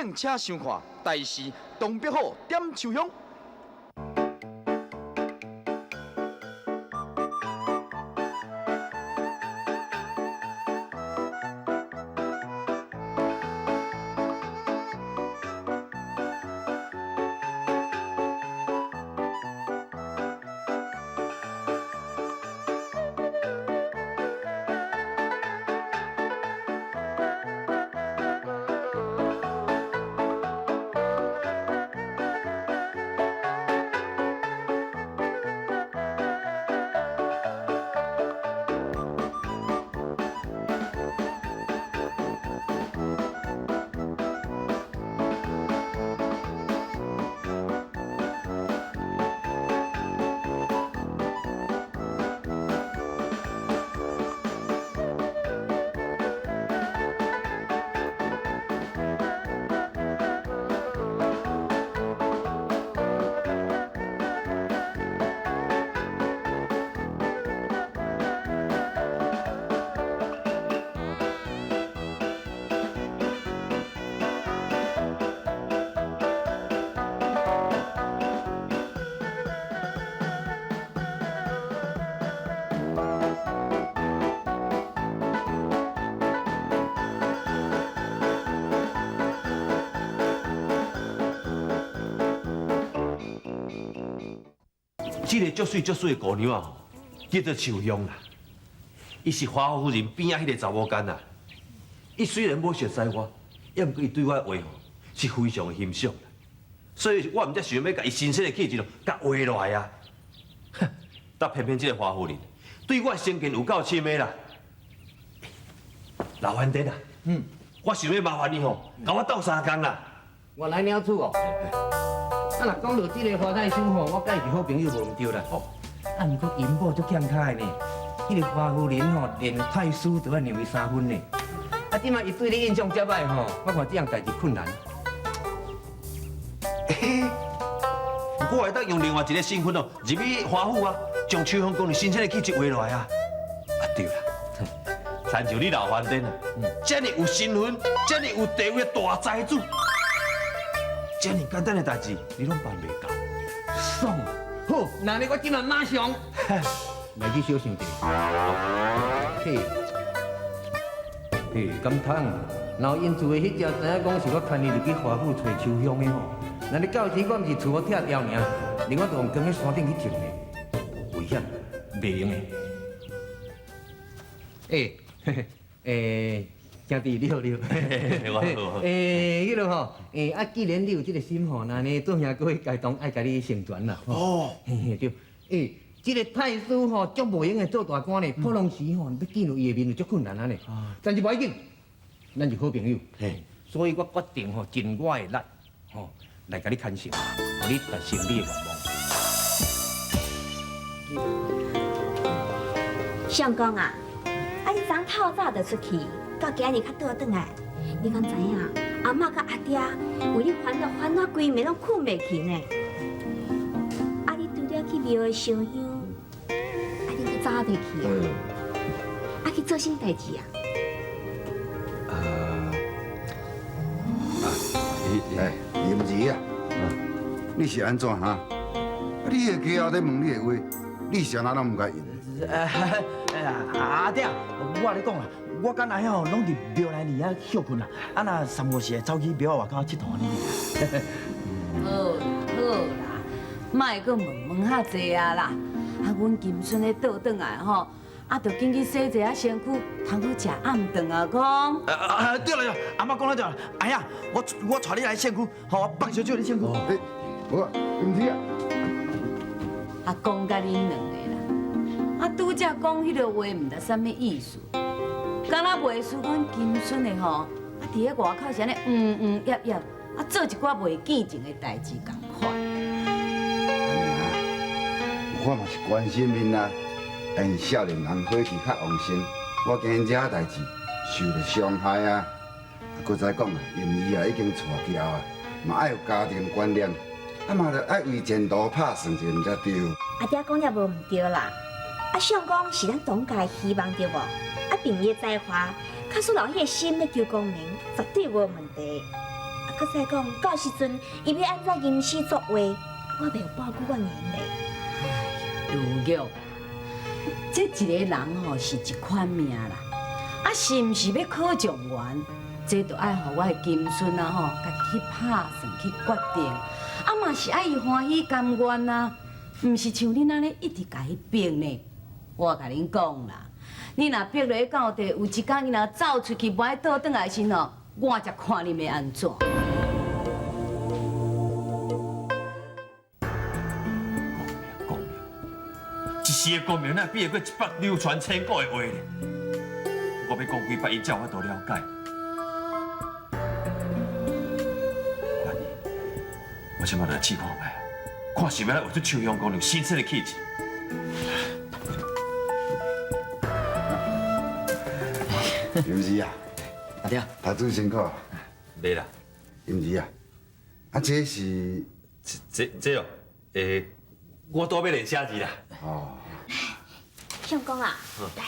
并且想看大事东北好点秋香。这个足水的姑娘啊，叫做秋香啦。伊是华夫人边仔迄个查某干啊。伊虽然无熟悉我，也毋过伊对我的话吼是非常的欣赏。所以我毋才想要甲伊新鲜的气质咯，甲画落来啊。哼，但偏偏这个华夫人对我的成见有够深的啦。老番弟啊，我想要麻烦你吼，甲我斗3工啦。我来鸟厝哦。啊，若讲到这个花太叔吼，我甲伊是好朋友无毋对啦。哦，啊，毋过银宝足欠开呢。迄个花夫人吼，连太叔都要让伊3分呢。啊，即摆伊对你印象遮歹吼，我看这样代志困难。我会当用另外一个身份哦，入去华府啊，将秋香宫的新鲜的气质画落来啊。啊对啦，参像你老番弟啊，这么有身份、这么有地位的大财主，这么简单的代志，你拢办袂到。爽，好，那呢我今晚马上来去小想一下。嘿，嘿，敢通？然后因厝的迄只知影讲是我牵你入去华府找秋香的吼。那你到时我毋是厝我拆掉尔，另外就用跟去山顶去种的，危险，袂用的。诶，诶，兄弟你好你好。迄落吼，啊，既然你有这个心吼，那呢做兄哥该当爱甲你成全啦。哦，对，这个太师吼足无用的做大官呢，普通时吼要见到伊的面就足困难啊呢。但是无要紧，咱是好朋友，所以我决定吼尽我的力，吼。来甲你牵线，互你达成你的愿望。相公啊，啊你昨透早就出去，到今日才倒转来。你敢知影？阿嬷甲阿爹为你烦恼规暝拢困袂去呢。啊你除了去庙的烧香，啊你去早就去啊？啊去做甚代志啊？林儿啊，你是安怎哈？你个家后在问你的话，你谁哪拢唔甲应？阿爹，我咧讲啊，我敢来吼，拢伫庙内里遐休困啦。啊，若3、5时走去庙外口佚佗呢。好啦，莫阁问遐济啊啦。啊，阮金孙咧倒转来吼。啊，着紧去洗一下身躯，通好食暗顿啊！讲。对了，阿妈讲得对了。哎呀，我带你来身躯，好，放小酒你身躯。我林儿啊，啊，讲甲恁两个啦。啊，拄则讲迄个话，毋知啥物意思。敢若袂输阮金孙的吼，啊，伫咧外口是安尼业业，啊，做一寡袂见情的代志共款。我嘛是关心恁啊。因少年人火气较旺盛，我惊这代志受到伤害啊！搁再讲啊，因伊啊已经娶轿啊，嘛爱有家庭观念，啊嘛着爱为前途打算一下才对。阿爹讲了无毋对啦，啊相公是咱当家希望对无？啊凭伊的才华，假使老迄个心要求功名，绝对无问题。啊，可再讲，到时阵伊要安怎吟诗作画，我袂有保护我言嘞。如玉，这一个人吼是一款命啦，啊是毋是要考状元，这就爱互我的金孙啊吼，家己去拍算去决定，啊嘛是爱伊欢喜甘愿啊，毋是像恁安尼一直甲伊逼呢。我甲恁讲啦，你若逼落到底，有一天伊若走出去，无爱倒转来时吼，我才看你要安怎。公明，一时的公明，哪比得过100流传千古的话呢？我要讲几百，伊才有法度了解。关你，我即马来试看卖，看是要来画出秋香姑娘新鲜的气质。임儿啊，阿爹，读书辛苦。袂啦，임儿啊，这是这哦，我多要练写字啦。哦，相公啊，来，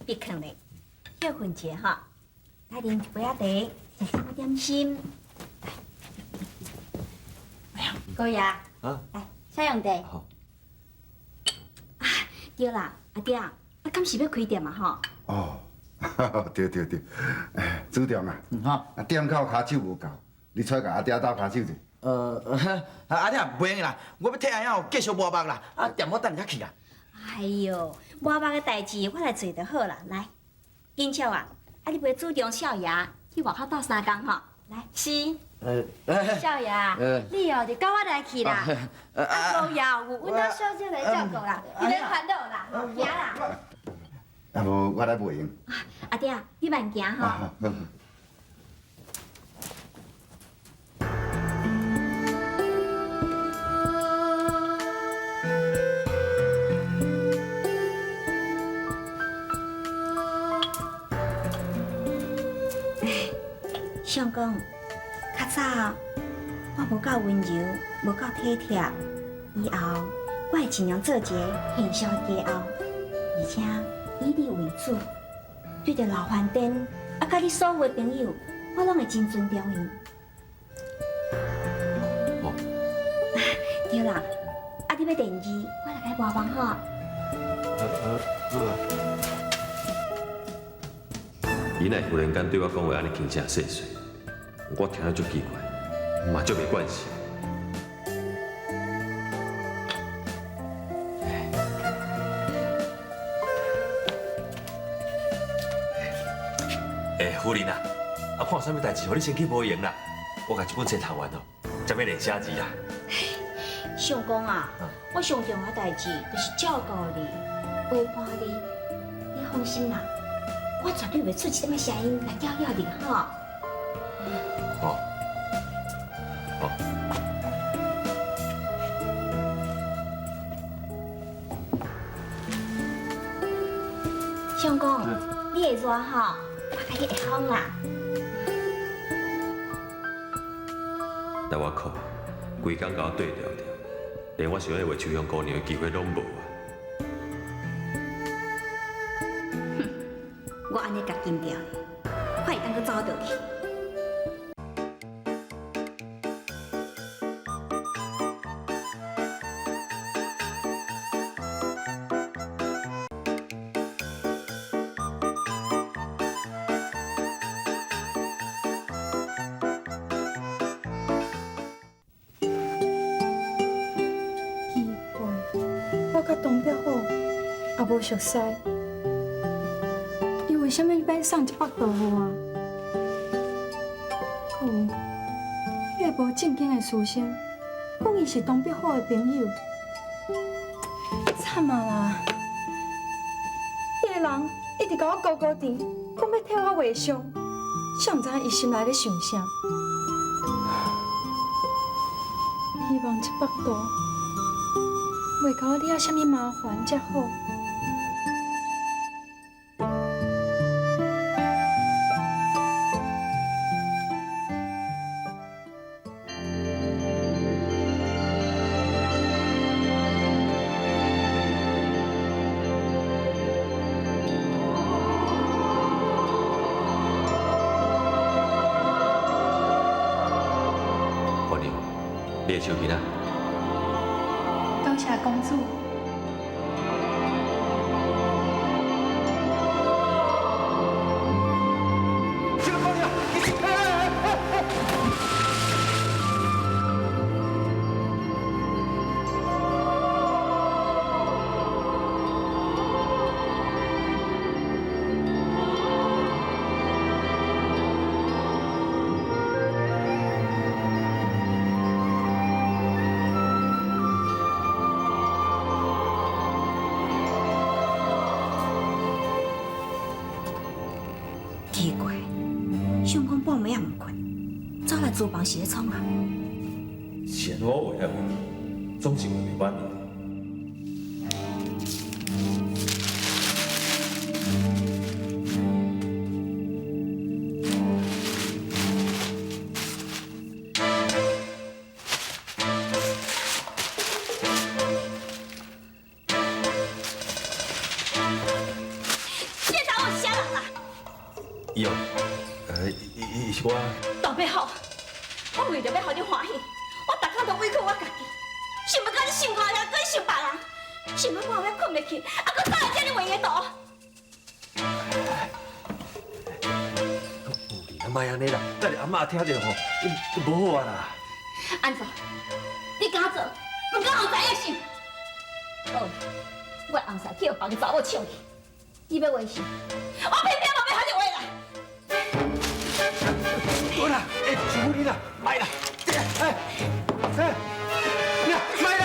别囥咧，歇困者哈，来啉一杯仔茶，食什么点心？高爷，啊，来，小用茶。好。对啦，阿爹，啊，敢是要开店嘛吼？哦，对，主重啊，哈，店口骹手无够，你出来甲阿爹斗骹手者。阿爹袂用啦，我要替阿兄继续磨目啦，啊，店我等下去啦。哎呦，磨目的代志我来做就好啦。来，金秋啊，啊你陪主重少爷去外口斗3工吼。来，是。少爷，你哦就跟我来去啦。啊，高爷有阮家小姐来照顾啦，你免烦恼啦，行啦。啊无，我来袂用。阿爹，你慢行吼。相公，较早我无够温柔，无够体贴，以后我会尽量做一个贤孝家后，而且以你为主。对着老饭店，啊，甲你所有的朋友，我拢会真尊重伊。哦，对啦，啊，你要第2，我来甲你帮忙吼。伊乃忽然间对我讲话安尼轻声细碎，我听了足奇怪，嘛足袂惯势。夫人啊，啊看有啥物代志，互你先去无闲啦。我甲一本册读完哦，才要练写字啦。相公啊，我上重要代志就是照顾你、陪伴你。你放心啦，我绝对袂出一点声音来搅扰你吼。哦，哦。相公，你会热吼？我甲你会风啦。但我靠，规工甲我对调调，连我想要画秋香姑娘的机会拢无啊！我安尼甲禁掉，快当去走倒去。甲东北好也无熟悉，伊为什么要送100度互我？可有，伊个无正经的事情，讲伊是东北好的朋友，惨啊啦！迄个人一直甲我勾勾甜，讲要替我画像，谁知伊心内咧想啥？希望100度。袂甲我惹啥物麻烦才好。着，你会收起啊？多谢公主。奇怪，想讲半暝也唔困，走来厨房是咧创啊？是安怎话啊？总是话袂满意。你查某是啥人啦？伊哦，伊是我。大伯好，我为着要互你欢喜，我逐工都委屈我家己，想要甲你心肝遐，搁去想别人，想要半暝困袂去，啊，搁走来遮尔为个图。你阿莫安尼啦，等下阿嬷听着吼，无好啊啦。安怎？你敢做？唔敢互知影是？好，我红衫去互别个查某抢去，你要话是？我偏偏无要互你话来。好啦，师傅你啦，卖啦，你啦，卖啦。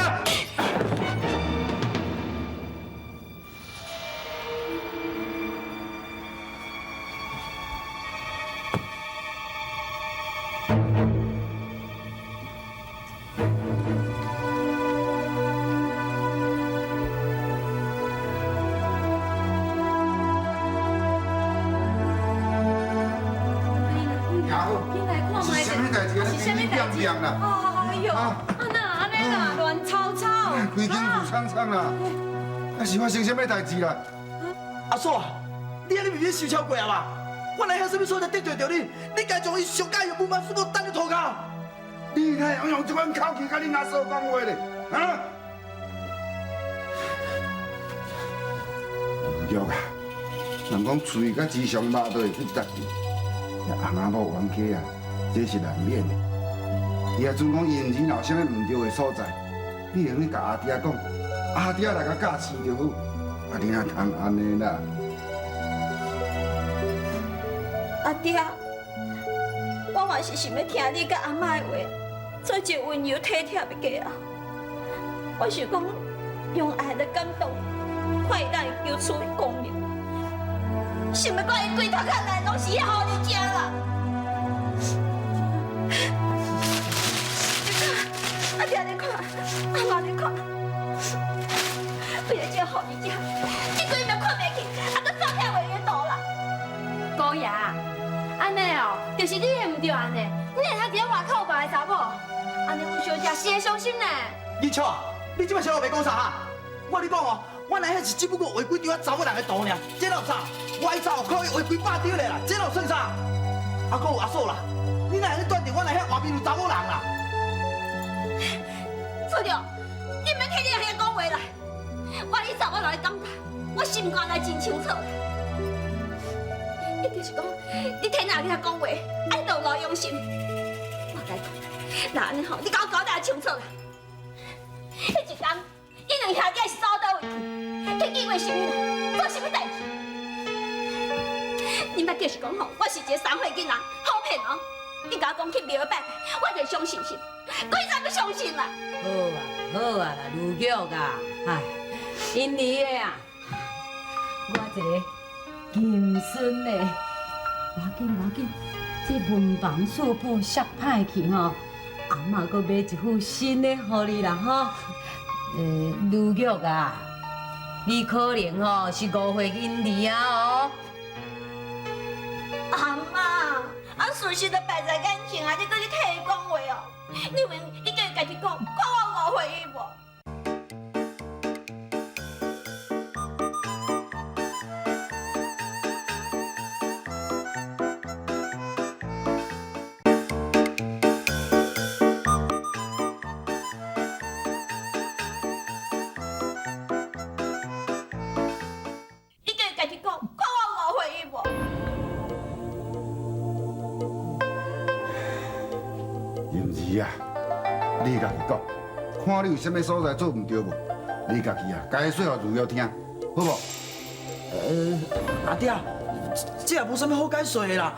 是什么代志？你天天点点啦？哎呦，安尼啦，乱吵吵。规间雾苍苍啦，那是发生什么代志啦？阿嫂，你安尼未免受超过啊吧？我来遐什么所在得罪着你？你该将伊上假用不满师傅等你涂骹。你哪会用这款口气甲你阿嫂讲话咧？啊？玉啊，人讲嘴甲智商肉都会去得罪，翁仔某冤家啊，这是难免的。伊也准讲伊儿若有啥物唔对的所在，你用去甲阿爹讲，阿爹来甲教饲就好。啊，你哪通安尼啦？阿爹，我嘛是想要听你甲阿嬷的话，做一个温柔体贴的家啊。我想讲，用爱来感动，看伊当会求出公明。想要讲伊规头壳内拢是遐好日子啦。阿爹你看，阿嬷你看，为了这好日子，你规暝困袂去，还搁走遐为个图啦。姑爷，安尼哦，就是你的唔对安尼，你会通伫咧外口有别个查某，安尼阮小姐是会伤心呢。你错，你即摆小路袂讲啥哈？我你讲哦，我来遐是只不过画几张查某人的图尔，这老啥？我一查可以画几百张咧啦，这老算啥？啊，搁有阿嫂啦，你哪会断定我来遐外面有查某人啦？错着，你免替你遐讲话啦。我以前我来感觉，我心肝内真清楚啦。伊就是讲，你替哪遐讲话，爱道路用心。我甲你讲，那安尼吼，你甲我交代清楚啦。迄一天，伊两兄弟是走倒位去？去计划什么啦？做什么代志？你莫就是讲吼，我是一个3岁囡仔，好骗哦。你甲我讲去庙拜拜，我就相信信，鬼才不相信啦。好啊啦，如玉啊，哎，因你的啊，我一个金孙呢，要紧，这文房四宝摔歹去吼，阿嬷搁买一副新的互你啦吼。如玉啊，你可能吼是误会因你啊哦。阿妈，啊事实都摆在眼前啊，你搁去替伊讲话哦？你问伊叫伊家己讲，看我误会伊无？燕儿啊，你家己讲，看你有啥物所在做唔对无？你家己啊，该说互如要听，好无？阿爹，这也无啥物好解说的啦。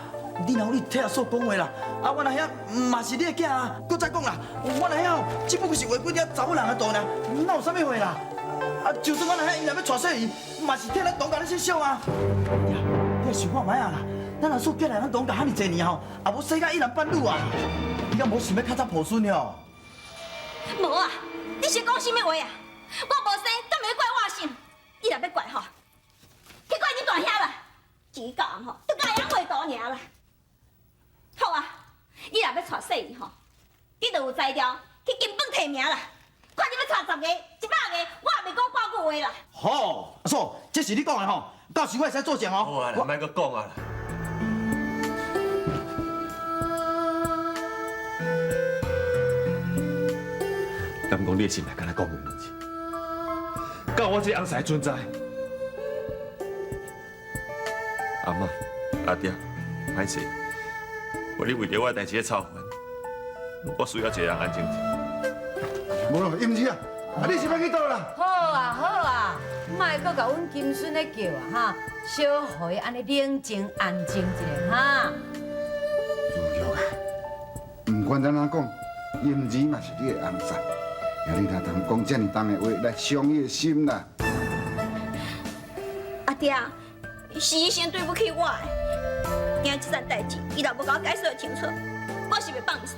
你若有你替阿嫂讲话啦，啊，我那遐嘛是你的囝啊。搁再讲啦，我那遐只不过是违规了查某人的道尔，哪有啥物话啦？啊，就算我那遐伊若要娶小姨，嘛是替咱东家咧设想啊。爹，你也想看卖啊啦？咱阿嫂嫁来咱东家遐尼济年后，也无生甲一男半女啊。你敢无想要较早抱孙了？无啊，你是讲什么话啊？我无生，敢袂怪我心？你若要怪吼，去怪你大兄啦。只讲吼，都甲养话多尔啦。好啊，你若要娶小姨吼，你就有才调去金本提名啦。看你要娶10个、100个，我也袂讲半句话啦。好，阿嫂，这是你讲的吼，到时我会使作证哦。好啊，莫搁讲啊啦。敢讲你的心内敢若讲的物事，到我这翁婿存在。阿妈、阿爹，歹势，我你为着我的代志咧操烦，我需要一个人安静一下。无咯，燕儿啊，啊你是要去倒啦？好啊好啊，莫搁甲阮金孙咧叫啊哈，小互伊安尼冷静安静一下哈。如玉啊，唔管怎样讲，燕儿嘛是你的翁婿，也你哪通讲遮尔重的话来伤伊的心啦？阿爹，是伊先对不起我的，今这件代志，伊若无甲我解释清楚，我是袂放伊煞。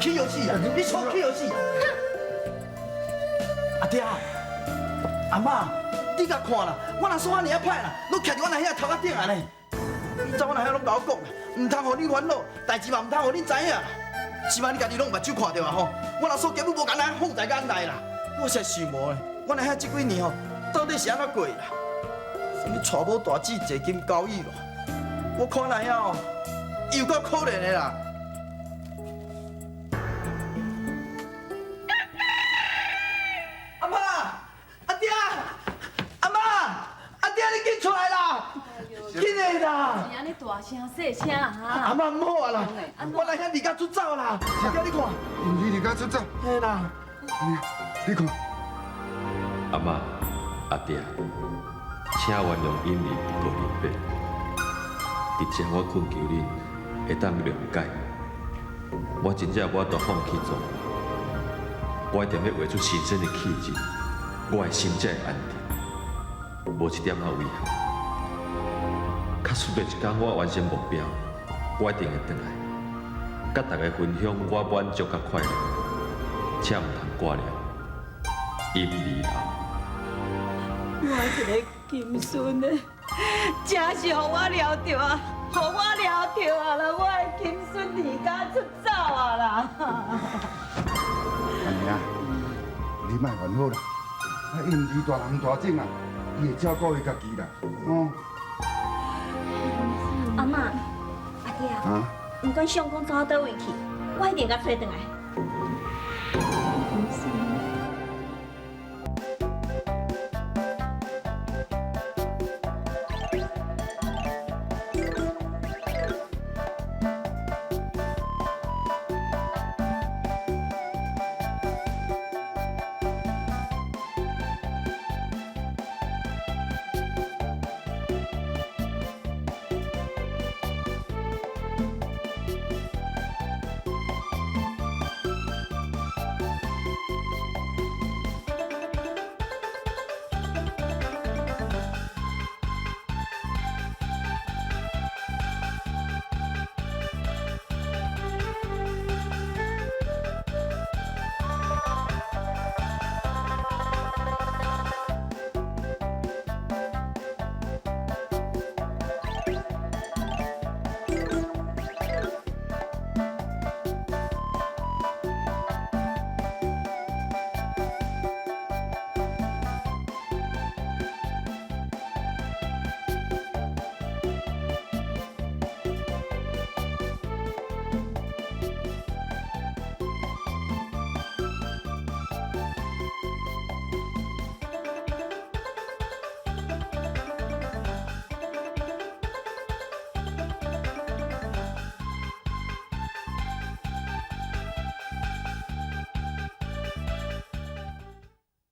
气有死啊！你错气有死啊！阿爹，阿妈，你甲看啦，我若说安尼啊歹啦，拢徛伫我那遐头壳顶啊呢。你早我那遐拢甲我讲啦，唔通互你烦恼，代志嘛唔通互你知影啦。起码你家己拢目睭看到啊吼，我若说根本无敢咱放在眼内啦。我实想无咧，我那遐这几年吼，到底是安怎过啦？什么娶某大姊坐金交椅咯？我看那遐哦，又够可怜的啦。阿妈，阿爹，阿妈，阿爹，你紧出来啦！紧的啦！是安尼大声细声阿哈。妈唔好啊啦，我来遐离家出走啦！阿爹，你看，燕儿离家出走，嘿啦，你看，阿妈、阿爹，请原谅因儿不够明白，直接我恳求恁会当谅解。我真正我都放弃做，我一定要画出新鲜的气质，我的心才会安定，无一点仔遗憾。确实的一天我完成目标，我一定会回来，甲大家分享我满足甲快乐，且唔通挂念因儿后。我一个金孙呢，真是互我了着啊，互我了着啊啦！我的金孙离家出走啊啦！安尼啊，你莫烦恼啦，啊燕儿大人大种啊，伊会照顾伊家己啦，哦。阿妈，阿爹，啊，唔管相公走到倒位去，我一定甲找回来。